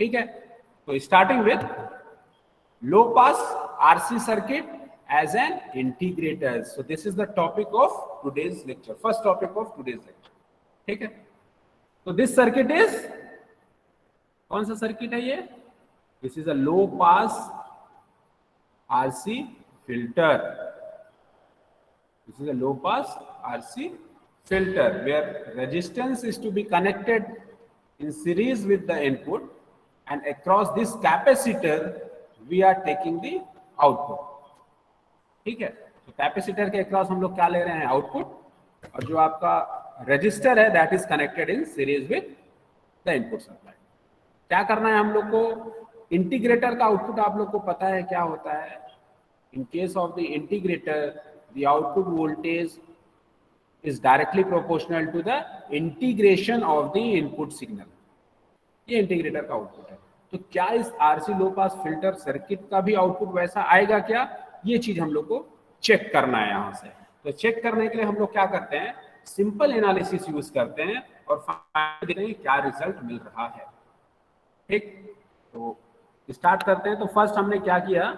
ठीक है, तो starting with low pass RC circuit as an integrator. So this is the topic of today's lecture, first topic of today's lecture. ठीक है, तो this circuit is, कौन सा circuit है ये? This is a low pass RC filter. This is a low pass RC filter where resistance is to be connected in series with the input, and across this capacitor we are taking the output. ठीक है, तो capacitor के across हम लोग क्या ले रहे हैं? आउटपुट, और जो आपका रजिस्टर है that is connected in series with the input supply. क्या करना है हम लोग को? इंटीग्रेटर का आउटपुट आप लोग को पता है क्या होता है. In case of the integrator the output voltage is directly proportional to the integration of the input signal. ये इंटीग्रेटर का आउटपुट है. तो क्या इस RC low pass filter circuit का भी आउटपुट वैसा आएगा क्या? ये चीज हम लोग को चेक करना है यहां से. तो चेक करने के लिए हम लोग क्या करते हैं? सिंपल एनालिसिस यूज करते हैं और देखते हैं क्या रिजल्ट मिल रहा है. ठीक, तो स्टार्ट करते हैं. तो फर्स्ट हमने क्या किया?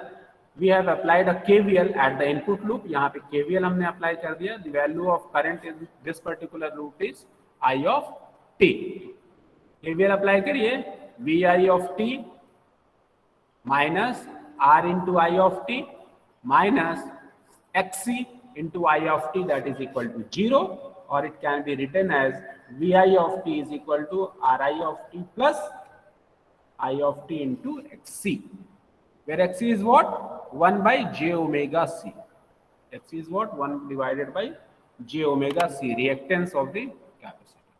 We have applied a KVL at the input loop. यहाँ पे केवीएल हमने अप्लाई कर दिया. The value of current in this particular loop is i of t. KVL apply करिए. V I of t minus R into i of t minus xc into I of t, that is equal to 0, or it can be written as Vi of t is equal to Ri of t plus I of t into xc, where xc is what? 1 by j omega c. xc is what? 1 divided by j omega c, reactance of the capacitor.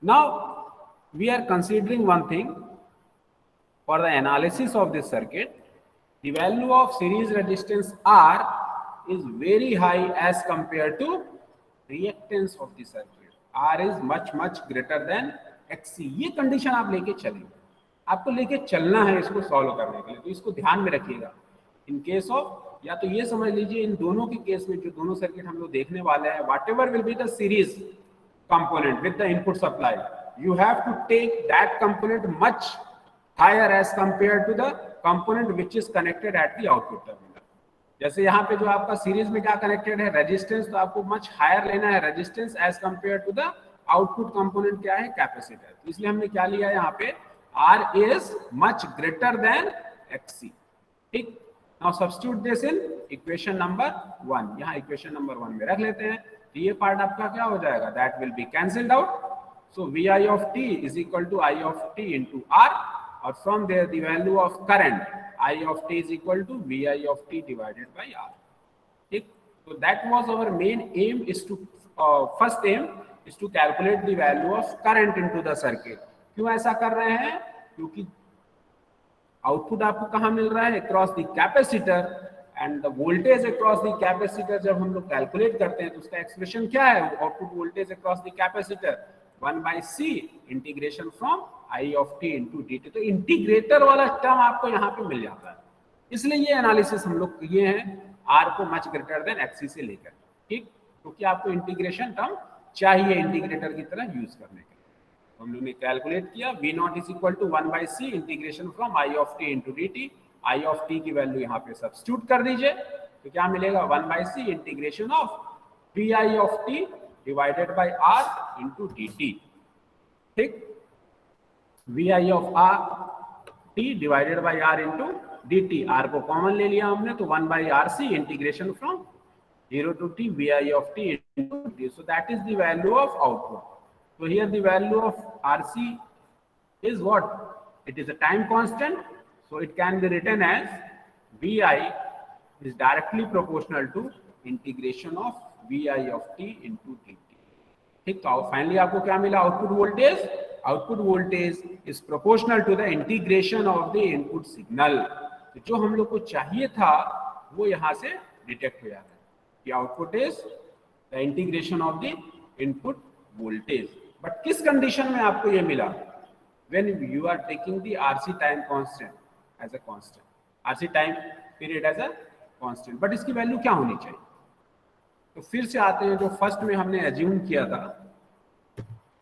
Now we are considering one thing for the analysis of this circuit. The value of series resistance R is very high as compared to reactance of the circuit. R is much greater than XC. ये condition आप लेके चलेंगे. आपको लेके चलना है इसको solve करने के लिए, तो इसको ध्यान में रखिएगा. इन केस ऑफ, या तो ये समझ लीजिए इन दोनों के केस में जो दोनों सर्किट हम लोग देखने वाले हैं, whatever will be the series component with the input supply, you have to take that component much higher as compared to the component which is connected at the output terminal. जैसे यहाँ पे जो आपका series में क्या connected है? Resistance, तो आपको मच हायर लेना है resistance as compare to the output component क्या है? कैपेसिटर. इसलिए हमने क्या लिया है यहाँ पे? R is much greater than XC. ठीक, now substitute this in equation number 1. यहाँ इक्वेशन नंबर 1 में रख लेते हैं. तो ये पार्ट आपका क्या हो जाएगा? That will be cancelled out. So Vi of t is equal to I of t into R. और from there the value of current I of t is equal to Vi of t divided by R. ठीक, so that was our main aim, is to first aim is to calculate the value of current into the circuit. क्यों ऐसा कर रहे हैं? क्योंकि output आपको कहाँ मिल रहा है? across the capacitor, and the voltage across the capacitor जब हम लोग कैलकुलेट करते हैं तो उसका एक्सप्रेशन क्या है? Output voltage across the capacitor 1 by c integration from I of t into dt. तो इंटीग्रेटर वाला टर्म आपको यहाँ पे मिल जाता है. इसलिए ये एनालिसिस हम लोग किए हैं R को मच ग्रेटर देन XC से लेकर. ठीक, क्योंकि आपको इंटीग्रेशन टर्म चाहिए इंटीग्रेटर की तरह यूज करने के लिए. हम लोग ने कैलकुलेट किया V naught is equal to 1 by c integration from I of t into dt. I of t की वैल्यू यहाँ पे सब्स्टिट्यूट कर दीजिए. तो क्या मिलेगा? 1 by c integration of Vi of t divided by R into dt. ठीक, Vi of R t divided by R into dt. R को कॉमन ले लिया हमने, तो 1 by RC integration from 0 to t Vi of t into dt. So that is the value of output. So here the value of RC is what? It is a time constant. So it can be written as Vi is directly proportional to integration of Vi of t into dt. ठीक, तो finally आपको क्या मिला? Output voltage. Output voltage is proportional to the integration of the input signal. तो जो हम लोग को चाहिए था वो यहाँ से डिटेक्ट हो जाता है कि output is the integration of the input voltage. But किस कंडीशन में आपको ये मिला? When you are taking the RC time constant as a constant, RC time period as a constant. But इसकी वैल्यू क्या होनी चाहिए? तो फिर से आते हैं जो फर्स्ट में हमने एज्यूम किया था.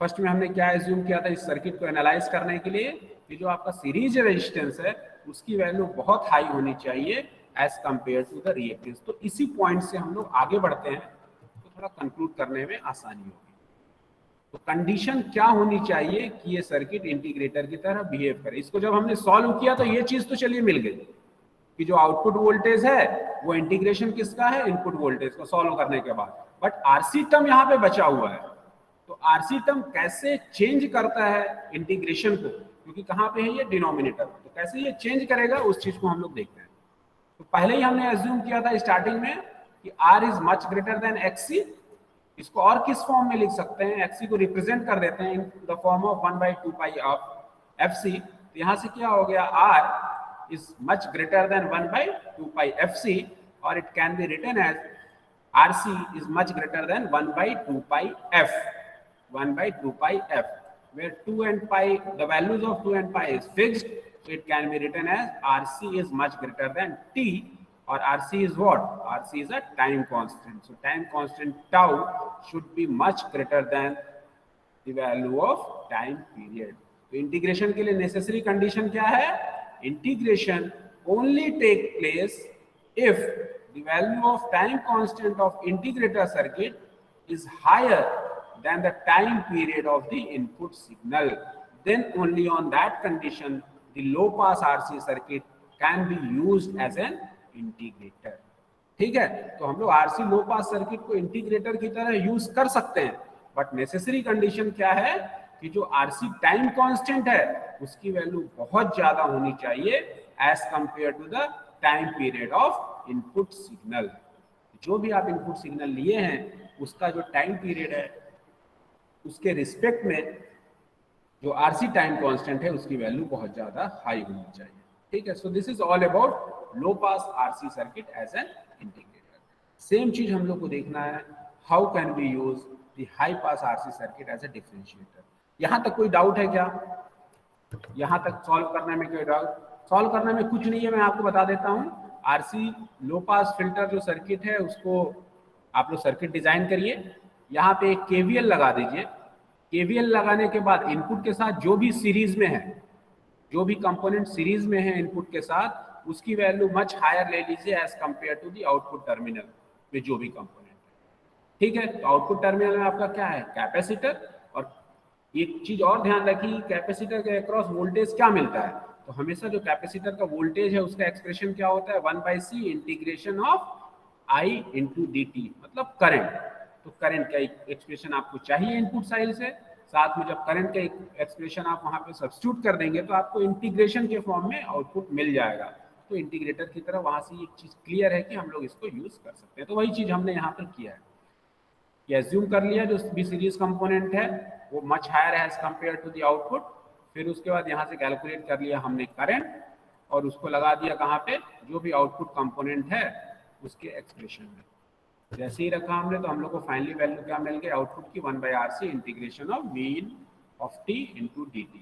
फर्स्ट में हमने क्या एज्यूम किया था इस सर्किट को एनालाइज करने के लिए कि जो आपका सीरीज रेजिस्टेंस है उसकी वैल्यू बहुत हाई होनी चाहिए as compare to the reactance. तो इसी पॉइंट से हम लोग आगे बढ़ते हैं तो थोड़ा कंक्लूड करने में आसानी होगी। तो कंडीशन क्या होनी चाहिए कि ये सर्किट इंटीग्रेटर की तरह बिहेव करे। इसको जब हमने सॉल्व किया तो ये चीज तो चलिए मिल गई कि जो आउटपुट वोल्टेज है वो इंटीग्रेशन किसका है, इनपुट वोल्टेज को सॉल्व करने के बाद। बट आरसी टर्म यहाँ पे बचा हुआ है, तो आरसी टर्म कैसे चेंज करता है इंटीग्रेशन को, क्योंकि कहाँ पे है ये डिनोमिनेटर, तो कैसे ये चेंज करेगा उस चीज को हम लोग देखते हैं। तो पहले ही हमने एज्यूम किया था स्टार्टिंग में कि R is much greater than XC. इसको और किस फॉर्म में लिख सकते हैं, एक्सी को रिप्रेजेंट कर देते हैं in the form of 1/2 pi of f C. तो यहाँ से क्या हो गया, R is much greater than 1/2 pi f C, और it can be written as RC is much greater than 1/2 pi f, 1/2 pi f, where 2 and pi, the values of 2 and pi is fixed, so it can be written as RC is much greater than T, or RC is what? RC is a time constant. So time constant tau should be much greater than the value of time period. तो integration के लिए necessary condition क्या है, integration only take place if the value of time constant of integrator circuit is higher than the time period of the input signal. Then only on that condition the low pass RC circuit can be used as an integrator. ठीक है, तो हम लोग RC low पास circuit को integrator की तरह use कर सकते हैं, बट नेसेसरी कंडीशन क्या है कि जो आरसी टाइम कांस्टेंट है उसकी वैल्यू बहुत ज्यादा होनी चाहिए as compare to the time period of input signal. जो भी आप इनपुट सिग्नल लिए हैं उसका जो टाइम पीरियड है उसके रिस्पेक्ट में जो आरसी टाइम कांस्टेंट है उसकी वैल्यू बहुत ज्यादा हाई होनी चाहिए। ठीक है, so this is all about low pass RC circuit as an integrator. Same चीज हम लोग को देखना है, how can we use the high pass RC circuit as a differentiator. यहां तक कोई डाउट है क्या, यहां तक सॉल्व करने में कोई डाउट? सॉल्व करने में कुछ नहीं है, मैं आपको बता देता हूं। आरसी लो पास फिल्टर जो सर्किट है उसको आप लोग सर्किट डिजाइन करिए, यहाँ पे एक केवीएल लगा दीजिए। केवीएल लगाने के बाद इनपुट के साथ जो भी सीरीज में है, जो भी कंपोनेंट सीरीज में है इनपुट के साथ, उसकी वैल्यू मच हायर ले लीजिए as compare to the output terminal में जो भी कंपोनेंट है। ठीक है, तो आउटपुट टर्मिनल में आपका क्या है, कैपेसिटर। और एक चीज और ध्यान रखिए, कैपेसिटर के अक्रॉस वोल्टेज क्या मिलता है, तो हमेशा जो कैपेसिटर का वोल्टेज है उसका एक्सप्रेशन क्या होता है, 1/c integration of I into D T, मतलब करंट। तो करंट का एक्सप्रेशन आपको चाहिए इनपुट साइड से, साथ में जब करंट का एक्सप्रेशन आप वहां पे सब्स्टिट्यूट कर देंगे तो आपको इंटीग्रेशन के फॉर्म में आउटपुट मिल जाएगा। तो इंटीग्रेटर की तरह वहां से एक चीज क्लियर है कि हम लोग इसको यूज कर सकते हैं। तो वही चीज हमने यहाँ पर किया है कि एज्यूम कर लिया जो भी सीरीज कंपोनेंट है वो मच हायर है as compare to the output. फिर उसके बाद यहाँ से कैलकुलेट कर लिया हमने करंट और उसको लगा दिया कहाँ पे, जो भी आउटपुट कंपोनेंट है उसके एक्सप्रेशन में। जैसे ही रखा हमने तो हम लोग को फाइनली वैल्यू क्या मिल गई आउटपुट की, 1/RC integration of V in of t into dt।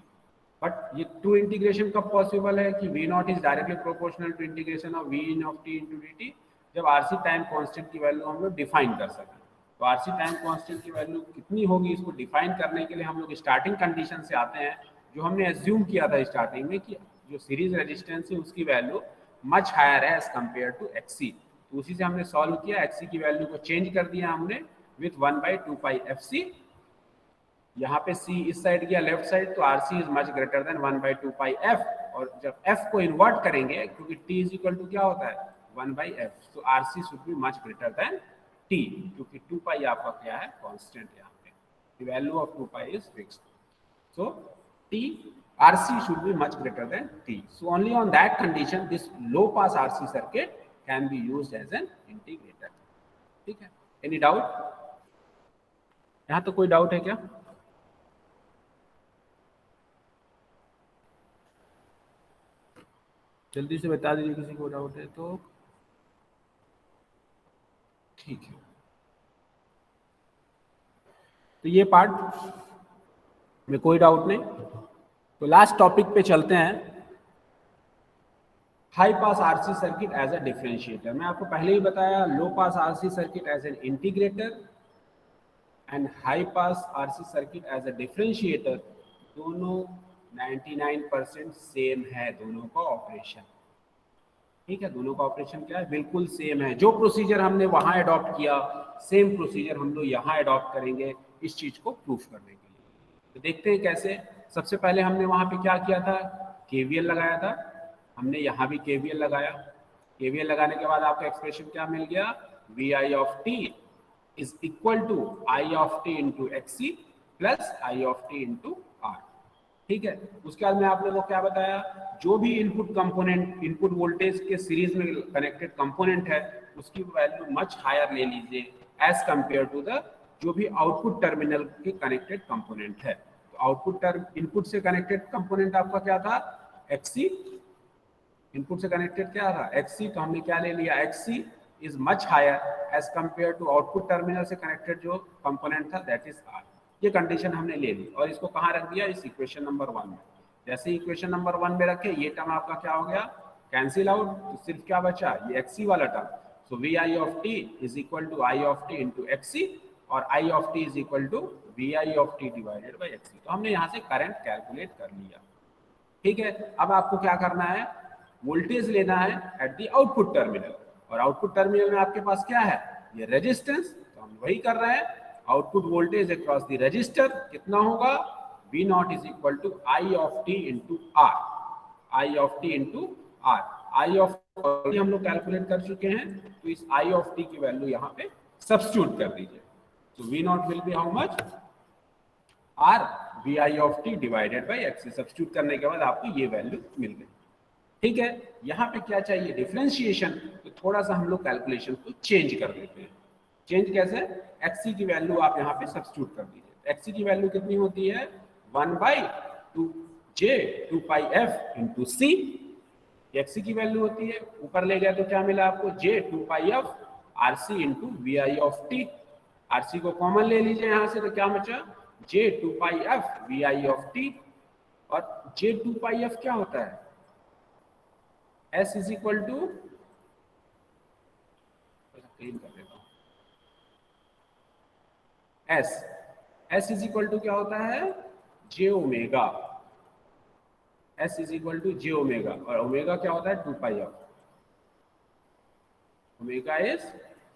But ये टू इंटीग्रेशन कब पॉसिबल है कि V0 is directly proportional to integration of V in of t into dt, जब RC टाइम कांस्टेंट की value हम लोग define कर सकें। तो RC टाइम कांस्टेंट की वैल्यू कितनी होगी इसको डिफाइन करने के लिए हम लोग स्टार्टिंग कंडीशन से आते हैं, जो हमने एज्यूम किया था स्टार्टिंग में कि जो सीरीज रेजिस्टेंस है उसकी वैल्यू मच हायर है एज कंपेयर टू XC। तो उसी से हमने सॉल्व किया, XC की वैल्यू को चेंज कर दिया हमने विथ 1/2 पाई FC। यहाँ पे C इस साइड गया लेफ्ट साइड, तो RC is much greater than 1/2 pi F। और जब F को इन्वर्ट करेंगे क्योंकि T इज इक्वल टू क्या होता है 1/F, तो RC should be much greater then T, क्योंकि 2 पाई आपका क्या है कांस्टेंट, यहाँ पे the value of 2 pi is fixed. So RC should be much greater than T. So only on that condition this low pass RC circuit can be used as an integrator. ठीक है, any doubt? यहाँ तो कोई doubt है क्या? जल्दी से बता दीजिए किसी को डाउट है तो। ठीक है, तो ये पार्ट में कोई डाउट नहीं। तो लास्ट टॉपिक पे चलते हैं, high pass RC circuit as a differentiator. मैं आपको पहले ही बताया low pass RC circuit as an integrator and high pass RC circuit as a differentiator, दोनों 99% सेम है दोनों का ऑपरेशन। ठीक है, दोनों का ऑपरेशन क्या है, बिल्कुल सेम है। जो प्रोसीजर हमने वहां अडॉप्ट किया, सेम प्रोसीजर हम लोग यहाँ अडॉप्ट करेंगे इस चीज को प्रूफ करने के लिए। तो देखते हैं कैसे। सबसे पहले हमने वहां पे क्या किया था, केवीएल लगाया था। हमने यहाँ भी केवीएल लगाया। केवीएल लगाने के बाद आपका एक्सप्रेशन क्या मिल गया, V I of T is equal to I of T into XC plus I of T into R. ठीक है, उसके बाद में आप लोगों को क्या बताया, जो भी इनपुट कंपोनेंट, इनपुट वोल्टेज के सीरीज में कनेक्टेड कंपोनेंट है, उसकी वैल्यू मच हायर ले लीजिए एज कंपेयर टू द जो भी आउटपुट टर्मिनल के कनेक्टेड कंपोनेंट है। तो आउटपुट इनपुट से कनेक्टेड कंपोनेंट आपका क्या था, एक्सी। इनपुट से कनेक्टेड क्या था, एक्सी। तो हमने क्या ले लिया, XC is much higher as compare to output terminal से कनेक्टेड जो कंपोनेंट था, दैट इज आर। ये कंडीशन हमने ले ली और इसको कहाँ रख दिया, इस इक्वेशन नंबर 1 में। जैसे इक्वेशन नंबर 1 में रखे, ये टर्म आपका क्या हो गया, कैंसिल आउट। तो सिर्फ क्या बचा, ये एक्सी वाला term. So v I of T is equal to I of T into X C, और i of T is equal to v I of T divided by X C. तो हमने यहाँ से करंट कैलकुलेट कर लिया। ठीक है, अब आपको क्या करना है, वोल्टेज लेना है एट दी आउटपुट टर्मिनल, और आउटपुट टर्मिनल में आपके पास क्या है, ये रेजिस्टेंस। तो हम वही कर रहे हैं, output voltage across the resistor कितना होगा, V naught is equal to I of T into R. I of T into R, I of T हम लोग कैलकुलेट कर चुके हैं, तो इस आई ऑफ टी की वैल्यू यहाँ पे सब्स्टिट्यूट कर दीजिए। तो V naught will be how much, R V I of T divided by X. Substitute करने के बाद आपको ये वैल्यू मिल गई। ठीक है, यहाँ पे क्या चाहिए, डिफरेंशिएशन। तो थोड़ा सा हम लोग कैलकुलेशन को चेंज कर देते हैं। चेंज कैसे, एक्सी की वैल्यू आप यहाँ पे सब्स्टिट्यूट कर दीजिए। एक्सी की वैल्यू कितनी होती है, 1/2j 2 f इंटू सी। एक्सी की वैल्यू होती है, ऊपर ले गया तो क्या मिला आपको, j 2 f RC into V I of T. RC को कॉमन ले लीजिए यहाँ से, तो क्या बचा, j 2 f V I of T. और j 2 f क्या होता है, s is equal to, clean कर देता हूं, एस इज इक्वल टू क्या होता है, j omega. S is equal to j omega, और ओमेगा क्या होता है, 2 pi f. Omega is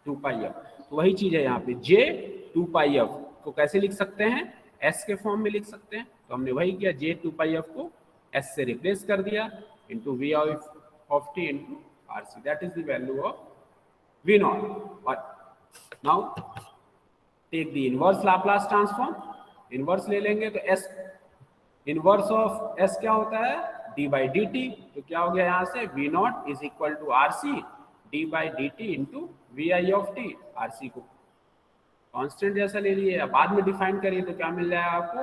2 pi f. तो वही चीज है यहाँ पे, जे 2 पाई एफ को कैसे लिख सकते हैं, एस के फॉर्म में लिख सकते हैं। तो हमने वही किया, जे 2 पाई एफ को एस से रिप्लेस कर दिया into v of T into R C, that is the value of v naught. और now take the inverse Laplace transform. Inverse ले लेंगे तो एस, इनवर्स ऑफ एस क्या होता है, डी बाई डी टी। तो क्या हो गया यहाँ से, V naught is equal to R C D by D T into V I of T. R C को कांस्टेंट जैसा ले लिए, अब बाद में डिफाइन करिए तो क्या मिल जाएगा आपको,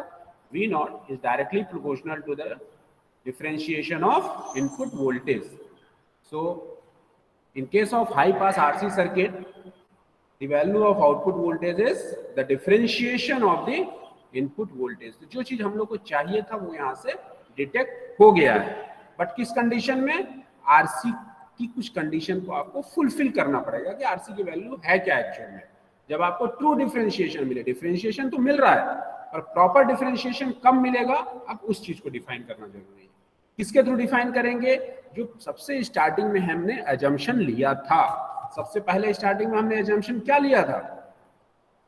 V naught is directly proportional to the differentiation of input voltage. So in case of high pass RC circuit, the value of output voltage is the differentiation of the input voltage. तो जो चीज हम लोग को चाहिए था वो यहाँ से डिटेक्ट हो गया है, बट किस कंडीशन में, RC की कुछ कंडीशन को आपको फुलफिल करना पड़ेगा कि RC की वैल्यू है क्या एक्चुअल में। जब आपको ट्रू डिफरेंशिएशन मिले, डिफरेंशिएशन तो मिल रहा है और प्रॉपर डिफरेंशिएशन कब मिलेगा, अब उस चीज को डिफाइन करना जरूरी है। किसके थ्रू डिफाइन करेंगे, जो सबसे स्टार्टिंग में हमने अजम्पशन लिया था। सबसे पहले स्टार्टिंग में हमने अजम्पशन क्या लिया था,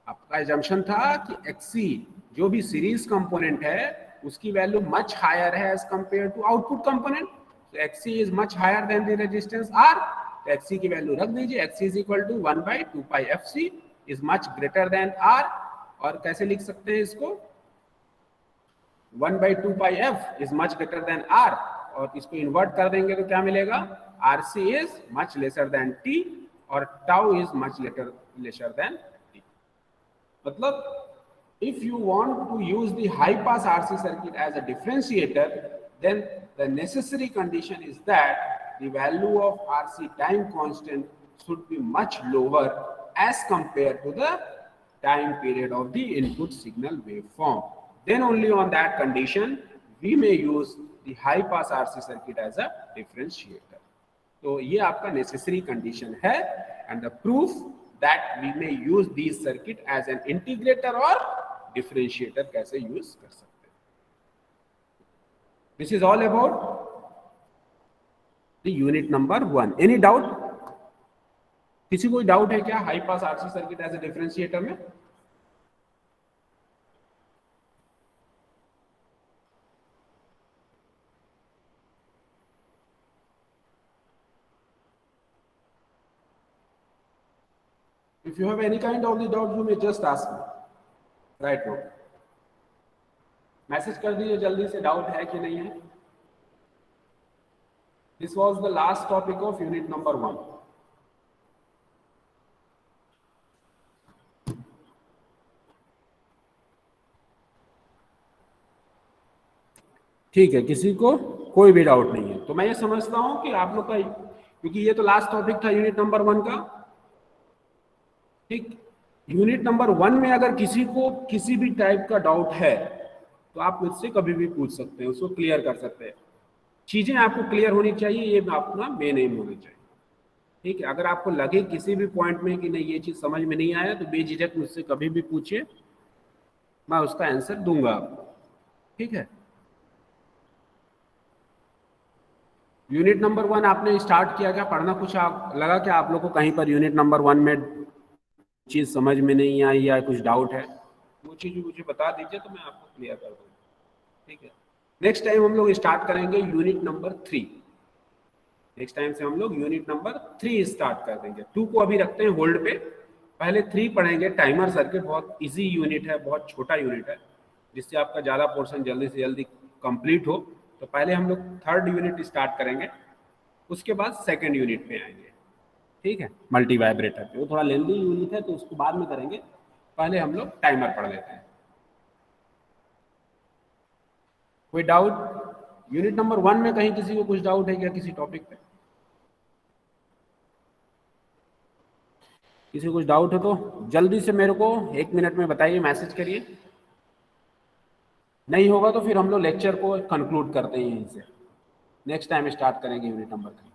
आपका अजम्पशन था कि एक्सी जो भी सीरीज कंपोनेंट है उसकी वैल्यू मच हायर है as compare to output component. तो X C is much higher than the resistance R. तो एक्सी की वैल्यू रख दीजिए, X C is equal to 1/2 pi f C is much greater than R. और कैसे लिख सकते हैं इसको, 1/2 pi f is much greater than R, और इसको इन्वर्ट कर देंगे तो क्या मिलेगा, R C is much lesser than T और tau is much lesser than T. मतलब if you want to use the high pass RC circuit as a differentiator, then the necessary condition is that the value of RC time constant should be much lower as compared to the time period of the input signal waveform. Then only on that condition we may use the high pass RC circuit as a differentiator. तो ये आपका necessary condition है, and the proof that we may use this circuit as an integrator और differentiator कैसे use कर सकते हैं. This is all about the unit number 1. Any doubt? किसी कोई डाउट है क्या high pass RC circuit as a differentiator में? If you have any kind of the doubt, you may just ask me right now. Message कर दीजिए जल्दी से, doubt है कि नहीं है. This was the last topic of unit number 1. ठीक है, किसी को कोई भी डाउट नहीं है तो मैं ये समझता हूं कि आप लोग का, क्योंकि ये तो लास्ट टॉपिक था यूनिट नंबर 1 का. ठीक, यूनिट नंबर 1 में अगर किसी को किसी भी टाइप का डाउट है तो आप मुझसे कभी भी पूछ सकते हैं, उसको क्लियर कर सकते हैं. चीजें आपको क्लियर होनी चाहिए, ये अपना मेन एम होना चाहिए. ठीक है, अगर आपको लगे किसी भी पॉइंट में कि नहीं ये चीज समझ में नहीं आया तो बेझिझक मुझसे कभी भी पूछिए, मैं उसका आंसर दूंगा आपको. ठीक है, यूनिट नंबर 1 आपने स्टार्ट किया क्या पढ़ना? कुछ लगा क्या आप लोग को कहीं पर यूनिट नंबर 1 में चीज समझ में नहीं आई या कुछ डाउट है? वो चीज मुझे बता दीजिए तो मैं आपको क्लियर कर दूंगा. ठीक है, नेक्स्ट टाइम हम लोग स्टार्ट करेंगे यूनिट नंबर 3. नेक्स्ट टाइम से हम लोग यूनिट नंबर 3 स्टार्ट कर देंगे. 2 को अभी रखते हैं होल्ड पे, पहले 3 पढ़ेंगे. टाइमर सर्किट बहुत इजी यूनिट है, बहुत छोटा यूनिट है, जिससे आपका ज़्यादा पोर्शन जल्दी से जल्दी कंप्लीट हो. तो पहले हम लोग 3rd यूनिट स्टार्ट करेंगे, उसके बाद 2nd यूनिट पे आएंगे. ठीक है, मल्टी वाइब्रेटर पे, वो थोड़ा लेंदी यूनिट है तो उसको बाद में करेंगे. पहले हम लोग टाइमर पढ़ लेते हैं. कोई डाउट? यूनिट नंबर 1 में कहीं किसी को कुछ डाउट है क्या किसी टॉपिक पे? किसी को कुछ डाउट हो तो जल्दी से मेरे को 1 मिनट में बताइए, मैसेज करिए. नहीं होगा तो फिर हम लोग लेक्चर को कंक्लूड करते हैं यहीं से. नेक्स्ट टाइम स्टार्ट करेंगे unit number 3.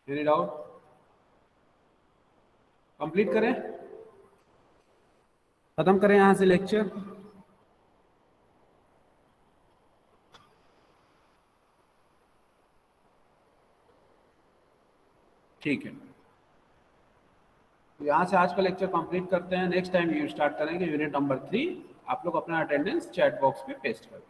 Any doubt? Complete करें, खत्म करें यहां से लेक्चर. ठीक है, तो यहाँ से आज का लेक्चर कंप्लीट करते हैं. नेक्स्ट टाइम यू स्टार्ट करेंगे यूनिट नंबर 3. आप लोग अपना अटेंडेंस चैट बॉक्स पे पेस्ट करें.